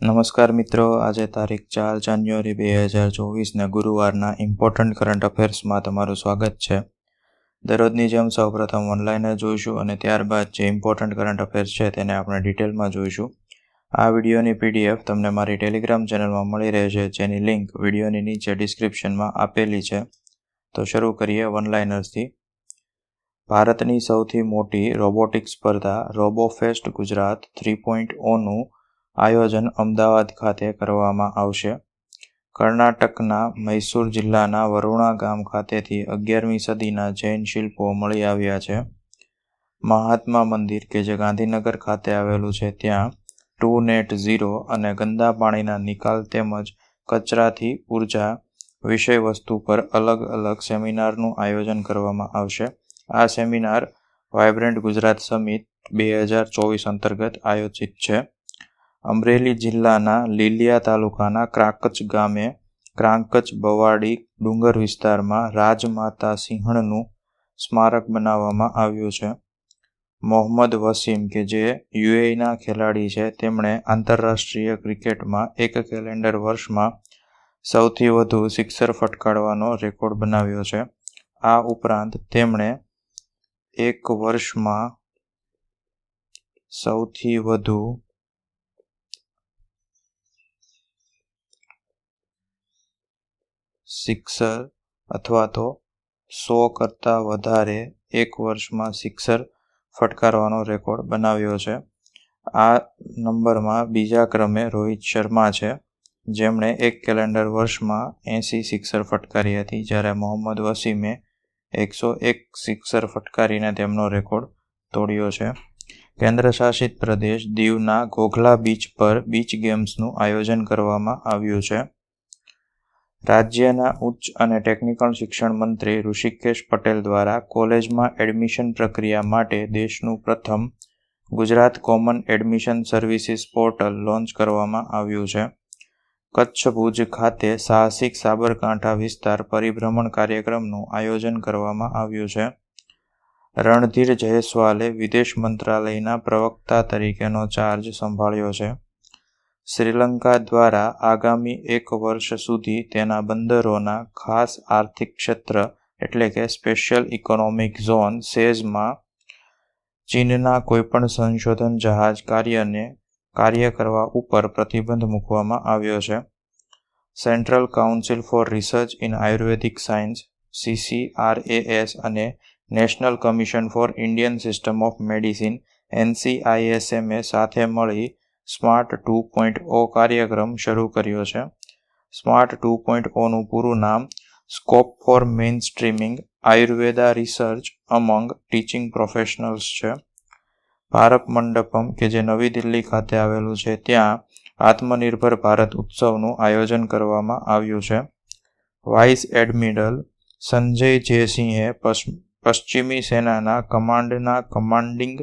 નમસ્કાર મિત્રો, આજે તારીખ 4 જાન્યુઆરી 2024 ગુરુવારના ઇમ્પોર્ટન્ટ કરંટ અફેર્સમાં તમારું સ્વાગત છે. દરરોજની જેમ સૌપ્રથમ ઓનલાઈન જોઈશું અને ત્યારબાદ જે ઇમ્પોર્ટન્ટ કરંટ અફેર્સ છે તેને આપણે ડિટેલમાં જોઈશું. આ વિડીયોની PDF તમને મારી ટેલિગ્રામ ચેનલમાં મળી રહેશે, જેની લિંક વિડીયોની નીચે ડિસ્ક્રિપ્શનમાં આપેલી છે. તો શરૂ કરીએ ઓનલાઇનર્સથી. ભારતની સૌથી મોટી રોબોટિક્સ સ્પર્ધા રોબોફેસ્ટ ગુજરાત 3.0નું આયોજન અમદાવાદ ખાતે કરવામાં આવશે. કર્ણાટકના મૈસૂર જિલ્લાના વરુણા ગામ ખાતેથી 11મી સદીના જૈન શિલ્પો મળી આવ્યા છે. મહાત્મા મંદિર કે જે ગાંધીનગર ખાતે આવેલું છે, ત્યાં 2 નેટ 0 અને ગંદા પાણીના નિકાલ તેમજ કચરાથી ઉર્જા વિષય વસ્તુ પર અલગ અલગ સેમિનારનું આયોજન કરવામાં આવશે. આ સેમિનાર વાઇબ્રન્ટ ગુજરાત સમિટ 2024 અંતર્ગત આયોજિત છે. અમરેલી જિલ્લાના લીલિયા તાલુકાના ક્રાંકચ ગામે ક્રાંકચ બવાડી ડુંગર વિસ્તારમાં રાજમાતા સિંહણનું સ્મારક બનાવવામાં આવ્યું છે. મોહમ્મદ વસીમ કે જે UAEના ખેલાડી છે, તેમણે આંતરરાષ્ટ્રીય ક્રિકેટમાં એક કેલેન્ડર વર્ષમાં સૌથી વધુ સિક્સર ફટકારવાનો રેકોર્ડ બનાવ્યો છે. આ ઉપરાંત તેમણે એક વર્ષમાં સૌથી વધુ સિક્સર અથવા તો 100 કરતાં વધારે એક વર્ષમાં સિક્સર ફટકારવાનો રેકોર્ડ બનાવ્યો છે. આ નંબરમાં બીજા ક્રમે રોહિત શર્મા છે, જેમણે એક કેલેન્ડર વર્ષમાં 80 સિક્સર ફટકારી હતી, જ્યારે મોહમ્મદ વસીમે 101 સિક્સર ફટકારીને તેમનો રેકોર્ડ તોડ્યો છે. કેન્દ્રશાસિત પ્રદેશ દીવના ઘોઘલા બીચ પર બીચ ગેમ્સનું આયોજન કરવામાં આવ્યું છે. રાજ્યના ઉચ્ચ અને ટેકનિકલ શિક્ષણ મંત્રી ઋષિકેશ પટેલ દ્વારા કોલેજમાં એડમિશન પ્રક્રિયા માટે દેશનું પ્રથમ Gujarat common admission services portal launch કરવામાં આવ્યું છે. કચ્છ ભુજ ખાતે સાહસિક સાબરકાંઠા વિસ્તાર પરિભ્રમણ કાર્યક્રમનું આયોજન કરવામાં આવ્યું છે. રણધીર જયસ્વાલે વિદેશ મંત્રાલયના પ્રવક્તા તરીકેનો ચાર્જ સંભાળ્યો છે. શ્રીલંકા દ્વારા આગામી 1 વર્ષ સુધી તેના બંદરોના ખાસ આર્થિક ક્ષેત્ર એટલે કે સ્પેશિયલ ઇકોનોમિક ઝોન સેઝમાં ચીનના કોઈપણ સંશોધન જહાજ કાર્ય કરવા ઉપર પ્રતિબંધ મૂકવામાં આવ્યો છે. Central council for research in Ayurvedic science CCRAS અને national commission for Indian system of medicine NCISMએ સાથે મળી સ્માર્ટ 2.0 કાર્યક્રમ શરૂ કર્યો છે. સ્માર્ટ 2.0નું પૂરું નામ scope for mainstreaming Ayurveda research among teaching professionals છે. ભારત મંડપમ કે જે નવી દિલ્હી ખાતે આવેલું છે, ત્યાં આત્મનિર્ભર ભારત ઉત્સવનું આયોજન કરવામાં આવ્યું છે. વાઇસ એડમિરલ સંજય જયસિંહે પશ્ચિમી સેનાના કમાન્ડના commanding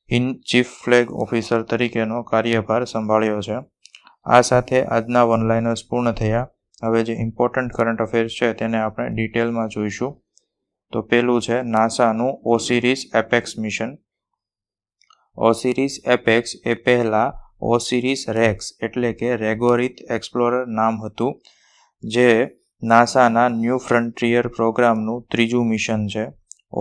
in chief flag officer તરીકેનો કાર્યભાર સંભાળ્યો છે. આ સાથે આજના ઓનલાઇનર્સ પૂર્ણ થયા. હવે જે ઇમ્પોર્ટન્ટ કરંટ અફેર્સ છે તેને આપણે ડિટેલમાં જોઈશું. તો પહેલું છે નાસાનું ઓસિરિસ એપેક્સ મિશન. ઓસિરિસ એપેક્સ એ પહેલા ઓસિરિસ રેક્સ એટલે કે રેગોરિથ એક્સપ્લોરર નામ હતું, જે નાસાના ન્યૂ ફ્રન્ટિયર પ્રોગ્રામનું ત્રીજું મિશન છે.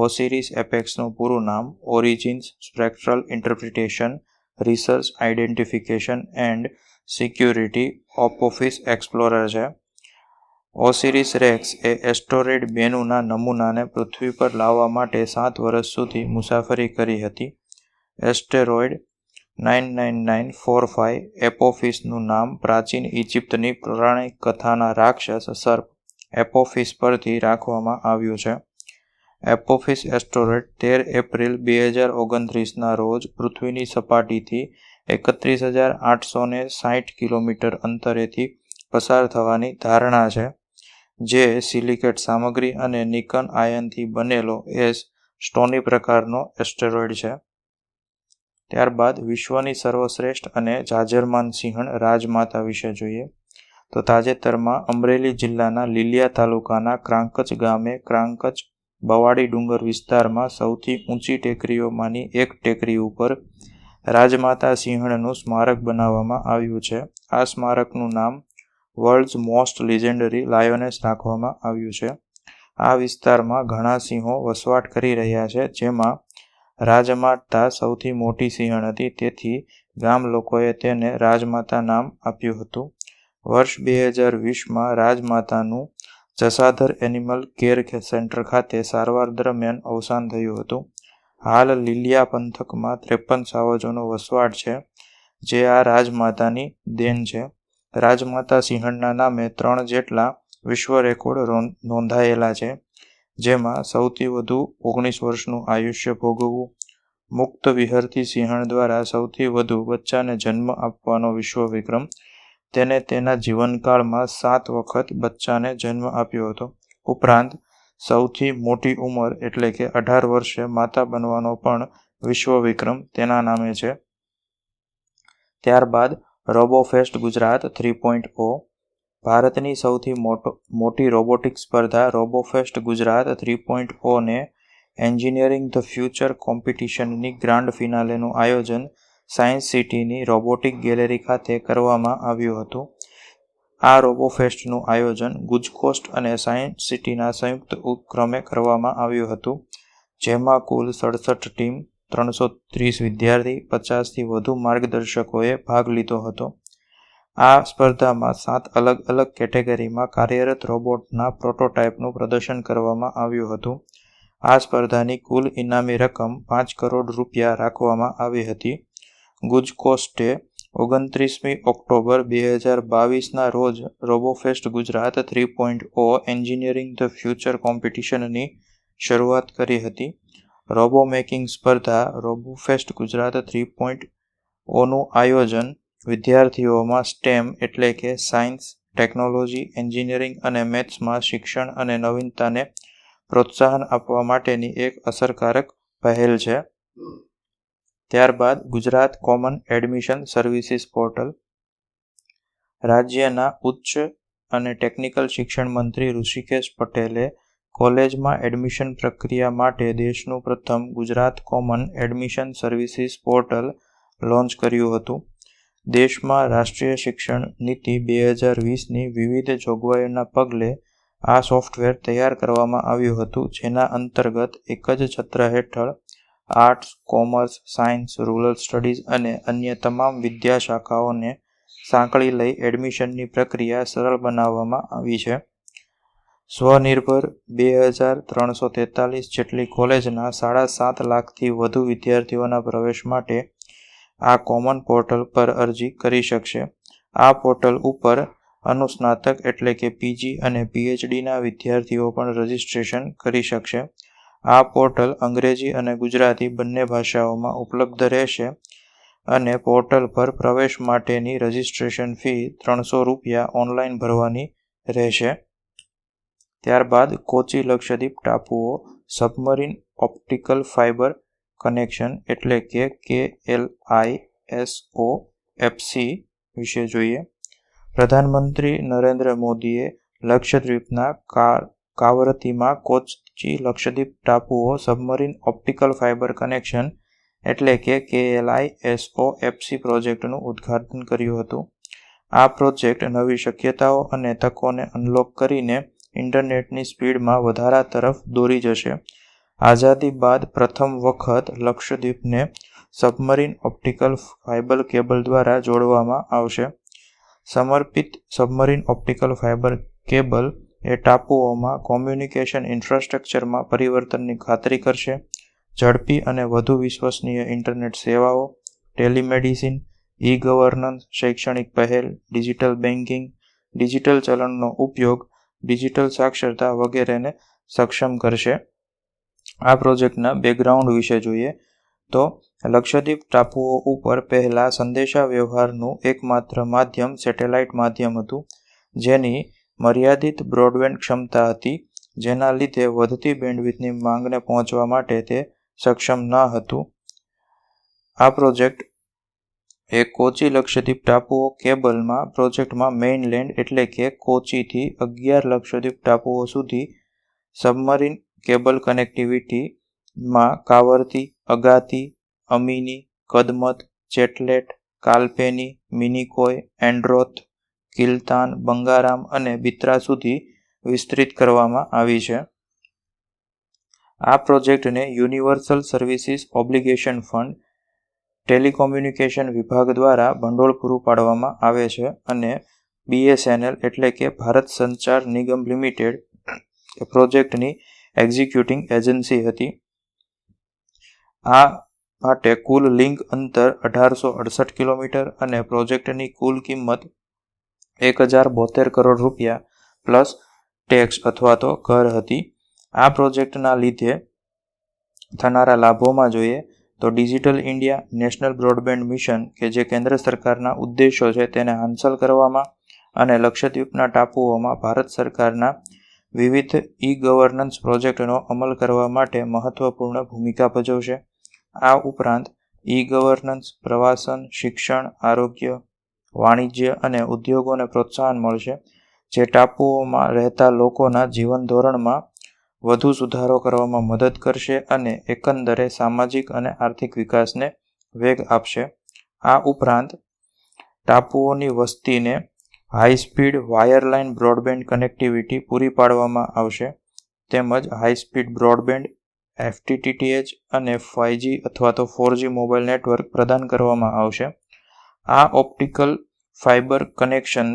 ઓસિરિસ એપેક્સનું પૂરું નામ origins spectral interpretation research identification and security Apophis explorer છે. ઓસિરિસ રેક્સ એ એસ્ટેરોઇડ બેનુના નમૂનાને પૃથ્વી પર લાવવા માટે 7 વર્ષ સુધી મુસાફરી કરી હતી. એસ્ટેરોઇડ 99945 એપોફિસનું નામ પ્રાચીન ઇજિપ્તની પૌરાણિક કથાના રાક્ષસ સર્પ એપોફિસ પરથી રાખવામાં આવ્યું છે. એપોફિસ એસ્ટેરોઇડ 13 એપ્રિલ 2029ના રોજ પૃથ્વીની સપાટીથી 31,860 કિલોમીટર અંતરેથી પસાર થવાની ધારણા છે, જે સિલિકેટ સામગ્રી અને નિકન આયનથી બનેલો સ્ટોની પ્રકારનો એસ્ટેરોઇડ છે. ત્યારબાદ વિશ્વની સર્વશ્રેષ્ઠ અને જાજરમાન સિંહણ રાજમાતા વિશે જોઈએ. તો તાજેતરમાં અમરેલી જિલ્લાના લીલિયા તાલુકાના ક્રાંકચ ગામે ક્રાંકચ બવાડી ડુંગર વિસ્તારમાં સૌથી ઊંચી ટેકરીઓમાંની એક ટેકરી ઉપર રાજમાતા સિંહણનું સ્મારક બનાવવામાં આવ્યું છે. આ સ્મારકનું નામ વર્લ્ડ્સ મોસ્ટ લિજેન્ડરી લાયોનેસ રાખવામાં આવ્યું છે. આ વિસ્તારમાં ઘણા સિંહો વસવાટ કરી રહ્યા છે, જેમાં રાજમાતા સૌથી મોટી સિંહણ હતી, તેથી ગામ લોકોએ તેને રાજમાતા નામ આપ્યું હતું. વર્ષ 2020માં રાજમાતાનું જસાધર એનિમલ કેર સેન્ટર ખાતે સારવાર દરમિયાન અવસાન થયું હતું. હાલ લીલિયા પંથકમાં 53 સાવજોનો વસવાટ છે, જે આ રાજમાતાની દેન છે. રાજમાતા સિંહણના નામે 3 જેટલા વિશ્વ રેકોર્ડ નોંધાયેલા છે, જેમાં સૌથી વધુ 19 વર્ષનું આયુષ્ય ભોગવવું, મુક્ત વિહરતી સિંહણ દ્વારા સૌથી વધુ બચ્ચાને જન્મ આપવાનો વિશ્વ વિક્રમ, તેને તેના જીવનકાળમાં 7 વખત બચ્ચાને જન્મ આપ્યો હતો, ઉપરાંત સૌથી મોટી ઉંમર એટલે કે 18 વર્ષે માતા બનવાનો પણ વિશ્વ વિક્રમ તેના નામે છે. ત્યારબાદ રોબોફેસ્ટ ગુજરાત 3.0. ભારતની સૌથી મોટી રોબોટિક્સ સ્પર્ધા રોબોફેસ્ટ ગુજરાત 3.0 ને એન્જિનિયરિંગ ધ ફ્યુચર કોમ્પિટિશનની ગ્રાન્ડ ફિનાલેનું આયોજન સાયન્સ સિટીની રોબોટિક ગેલેરી ખાતે કરવામાં આવ્યું હતું. આ રોબોફેસ્ટનું આયોજન ગુજકોસ્ટ અને સાયન્સ સિટીના સંયુક્ત ઉપક્રમે કરવામાં આવ્યું હતું, જેમાં કુલ 67 ટીમ, 330 વિદ્યાર્થી, 50થી વધુ માર્ગદર્શકોએ ભાગ લીધો હતો. આ સ્પર્ધામાં 7 અલગ અલગ કેટેગરીમાં કાર્યરત રોબોટના પ્રોટોટાઇપનું પ્રદર્શન કરવામાં આવ્યું હતું. આ સ્પર્ધાની કુલ ઇનામી રકમ 5 કરોડ રૂપિયા રાખવામાં આવી હતી. ગુજકોસ્ટે 29મી ઓક્ટોબર 2022ના રોજ Robofest Gujarat 3.0 engineering the future કોમ્પિટિશનની શરૂઆત કરી હતી. રોબો મેકિંગ સ્પર્ધા રોબોફેસ્ટ ગુજરાત 3.0નું આયોજન વિદ્યાર્થીઓમાં સ્ટેમ એટલે કે સાયન્સ, ટેકનોલોજી, એન્જિનિયરિંગ અને મેથ્સમાં શિક્ષણ અને નવીનતાને પ્રોત્સાહન આપવા માટેની એક અસરકારક પહેલ છે. ત્યારબાદ Gujarat common admission services portal. રાજ્યના ઉચ્ચ અને ટેકનિકલ શિક્ષણ મંત્રી ઋષિકેશ પટેલે કોલેજમાં એડમિશન પ્રક્રિયા માટે દેશનું પ્રથમ Gujarat common admission services portal launch કર્યું હતું. દેશમાં રાષ્ટ્રીય શિક્ષણ નીતિ 2020ની વિવિધ જોગવાઈઓના પગલે આ સોફ્ટવેર તૈયાર કરવામાં આવ્યું હતું, જેના અંતર્ગત એક જ છત્ર હેઠળ arts, commerce, science, rural studies અને અન્ય તમામ વિદ્યા શાખાઓને સાંકળી લઈ એડમિશનની પ્રક્રિયા સરળ બનાવવામાં આવી છે. સ્વનિર્ભર 2343 જેટલી કોલેજના 7.5 લાખથી વધુ વિદ્યાર્થીઓના પ્રવેશ માટે આ કોમન પોર્ટલ પર અરજી કરી શકશે. આ પોર્ટલ ઉપર અનુસ્નાતક એટલે કે પીજી અને પીએચડીના વિદ્યાર્થીઓ પણ રજિસ્ટ્રેશન કરી શકશે. આ પોર્ટલ અંગ્રેજી અને ગુજરાતી બંને ભાષાઓમાં ઉપલબ્ધ રહેશે અને પોર્ટલ પર પ્રવેશ માટેની રજિસ્ટ્રેશન ફી 300 રૂપિયા ઓનલાઈન ભરવાની રહેશે. ત્યારબાદ કોચી લક્ષદ્વીપ ટાપુઓ સબમરીન ઓપ્ટિકલ ફાઇબર કનેક્શન એટલે કે KLISOFC વિશે જોઈએ. પ્રધાનમંત્રી નરેન્દ્ર મોદીએ લક્ષદ્વીપના કાવરતીમાં કોચી લક્ષદ્વીપ ટાપુઓ સબમરીન ઓપ્ટિકલ ફાઇબર કનેક્શન એટલે કે KLISOFC પ્રોજેક્ટનું ઉદ્ઘાટન કર્યું હતું. આ પ્રોજેક્ટ નવી શક્યતાઓ અને તકોને અનલોક કરીને ઇન્ટરનેટની સ્પીડમાં વધારા તરફ દોરી જશે. આઝાદી બાદ પ્રથમ વખત લક્ષદ્વીપને સબમરીન ઓપ્ટિકલ ફાઇબર કેબલ દ્વારા જોડવામાં આવશે. સમર્પિત સબમરીન ઓપ્ટિકલ ફાઇબર કેબલ એ ટાપુઓમાં કોમ્યુનિકેશન ઇન્ફ્રાસ્ટ્રક્ચરમાં પરિવર્તનની ખાતરી કરશે. ઝડપી અને વધુ વિશ્વસનીય ઇન્ટરનેટ સેવાઓ, ટેલિમેડિસિન, ઈ-ગવર્નન્સ, શૈક્ષણિક પહેલ, ડિજિટલ બેન્કિંગ, ડિજિટલ ચલણનો ઉપયોગ, ડિજિટલ સાક્ષરતા વગેરેને સક્ષમ કરશે. આ પ્રોજેક્ટના બેકગ્રાઉન્ડ વિશે જોઈએ તો લક્ષદ્વીપ ટાપુઓ ઉપર પહેલા સંદેશા વ્યવહારનું એકમાત્ર માધ્યમ સેટેલાઇટ માધ્યમ હતું, જેની મર્યાદિત બ્રોડબેન્ડ ક્ષમતા હતી, જેના લીધે વધતી બેન્ડવિડ્થની માંગને પહોંચવા માટે તે સક્ષમ ન હતું. આ પ્રોજેક્ટ એ કોચી લક્ષદ્વીપ ટાપુઓ કેબલમાં પ્રોજેક્ટમાં મેઇનલેન્ડ એટલે કે કોચીથી 11 લક્ષદ્વીપ ટાપુઓ સુધી સબમરીન કેબલ કનેક્ટિવિટીમાં કાવરતી, અગાતી, અમીની, કદમત, ચેટલેટ, કાલપેની, મિનિકોય, એન્ડ્રોથ, કિલ્તાન, બંગારામ અને બિત્રા સુધી વિસ્તૃત કરવામાં આવી છે. આ પ્રોજેક્ટને universal services obligation fund, telecommunication વિભાગ દ્વારા ભંડોળ પૂરું પાડવામાં આવે છે અને BSNL એટલે કે ભારત સંચાર નિગમ લિમિટેડ પ્રોજેક્ટની એક્ઝિક્યુટિંગ એજન્સી હતી. આ માટે કુલ લિંક અંતર 1868 કિલોમીટર અને પ્રોજેક્ટની કુલ કિંમત 1072 કરોડ રૂપિયા પ્લસ ટેક્સ અથવા તો કર હતી. આ પ્રોજેક્ટના લીધે થનારા લાભોમાં જોઈએ તો digital India national broadband mission કે જે કેન્દ્ર સરકારના ઉદ્દેશો છે તેને હાંસલ કરવામાં અને લક્ષદ્વીપના ટાપુઓમાં ભારત સરકારના વિવિધ ઈ-ગવર્નન્સ પ્રોજેક્ટનો અમલ કરવા માટે મહત્વપૂર્ણ ભૂમિકા ભજવશે. આ ઉપરાંત ઈ-ગવર્નન્સ, પ્રવાસન, શિક્ષણ, આરોગ્ય, વાણિજ્ય અને ઉદ્યોગોને પ્રોત્સાહન મળશે, જે ટાપુઓમાં રહેતા લોકોના જીવન ધોરણમાં વધુ સુધારો કરવામાં મદદ કરશે અને એકંદરે સામાજિક અને આર્થિક વિકાસને વેગ આપશે. આ ઉપરાંત ટાપુઓની વસ્તીને હાઈ સ્પીડ વાયરલાઇન બ્રોડબેન્ડ કનેક્ટિવિટી પૂરી પાડવામાં આવશે તેમજ હાઈ સ્પીડ બ્રોડબેન્ડ, FTTH અને 5G અથવા તો 4G મોબાઈલ નેટવર્ક પ્રદાન કરવામાં આવશે. આ ઓપ્ટિકલ ફાઇબર કનેક્શન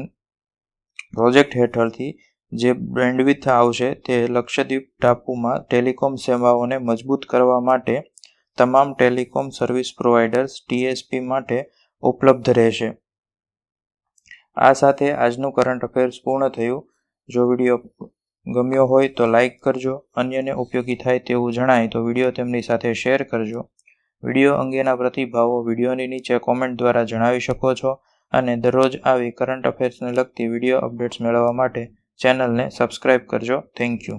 પ્રોજેક્ટ હેઠળથી જે બેન્ડવિડ્થ આવશે તે લક્ષદ્વીપ ટાપુમાં ટેલિકોમ સેવાઓને મજબૂત કરવા માટે તમામ ટેલિકોમ સર્વિસ પ્રોવાઇડર્સ TSP માટે ઉપલબ્ધ રહેશે. આ સાથે આજનું કરંટ અફેર્સ પૂર્ણ થયું. જો વિડીયો ગમ્યો હોય તો લાઇક કરજો. અન્યને ઉપયોગી થાય તેવું જણાય તો વિડીયો તેમની સાથે શેર કરજો. વિડીયો અંગેના પ્રતિભાવો વિડીયોની નીચે કોમેન્ટ દ્વારા જણાવી શકો છો અને દરરોજ આવી કરંટ અફેર્સને લગતી વિડીયો અપડેટ્સ મેળવવા માટે ચેનલને સબસ્ક્રાઇબ કરજો. Thank you.